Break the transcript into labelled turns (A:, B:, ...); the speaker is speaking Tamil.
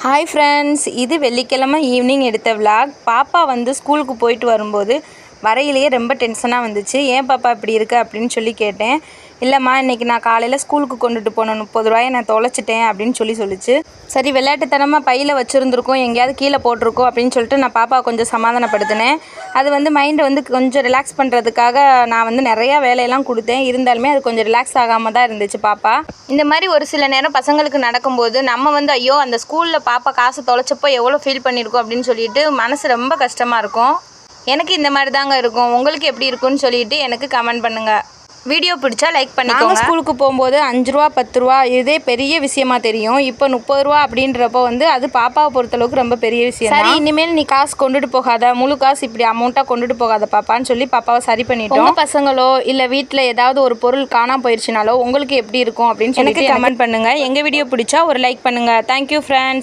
A: ஹாய் ஃப்ரெண்ட்ஸ், இது வெள்ளிக்கிழமை ஈவினிங் எடுத்த விலாக். பாப்பா ஸ்கூலுக்கு போயிட்டு வரும்போது வரையிலேயே ரொம்ப டென்ஷனாக வந்துச்சு. ஏன் பாப்பா இப்படி இருக்கு அப்படின்னு சொல்லி கேட்டேன். இல்லைம்மா, இன்றைக்கி நான் காலையில் ஸ்கூலுக்கு கொண்டுட்டு போன 30 ரூபாயை நான் தொலைச்சிட்டேன் அப்படின்னு சொல்லிச்சு. சரி, விளையாட்டுத்தனமாக பையில் வச்சுருந்துருக்கோம், எங்கேயாவது கீழே போட்டிருக்கோம் அப்படின்னு சொல்லிட்டு நான் பாப்பாவை கொஞ்சம் சமாதானப்படுத்தினேன். அது மைண்டை கொஞ்சம் ரிலாக்ஸ் பண்ணுறதுக்காக நான் நிறையா வேலையெல்லாம் கொடுத்தேன். இருந்தாலுமே அது கொஞ்சம் ரிலாக்ஸ் ஆகாமல் தான் இருந்துச்சு பாப்பா. இந்த மாதிரி ஒரு சில நேரம் பசங்களுக்கு நடக்கும்போது நம்ம ஐயோ அந்த ஸ்கூலில் பாப்பா காசு தொலைச்சப்போ எவ்வளோ ஃபீல் பண்ணியிருக்கோம் அப்படின்னு சொல்லிட்டு மனசு ரொம்ப கஷ்டமாக இருக்கும். எனக்கு இந்த மாதிரி தாங்க இருக்கும். உங்களுக்கு எப்படி இருக்குன்னு சொல்லிட்டு எனக்கு கமெண்ட் பண்ணுங்கள். வீடியோ பிடிச்சா லைக் பண்ணிக்கோங்க. ஸ்கூலுக்கு போகும்போது 5 ரூபா 10 ரூபா இதே பெரிய விஷயமா தெரியும். இப்போ 30 ரூபா அப்படின்றப்போ அது பாப்பாவை பொறுத்தளவுக்கு ரொம்ப பெரிய விஷயம். சரி, இனிமேல் நீ காசு கொண்டுட்டு போகாத, முழு காசு இப்படி அமௌண்ட்டாக கொண்டுட்டு போகாத பாப்பான்னு சொல்லி பாப்பாவை சரி பண்ணிட்டோம். உங்கள் பசங்களோ இல்லை வீட்டில் ஏதாவது ஒரு பொருள் காணாமல் போயிடுச்சுனாலோ உங்களுக்கு எப்படி இருக்கும் அப்படின்னு சொல்லி கமெண்ட் பண்ணுங்கள். எங்கள் வீடியோ பிடிச்சா ஒரு லைக் பண்ணுங்கள். Thank you friends.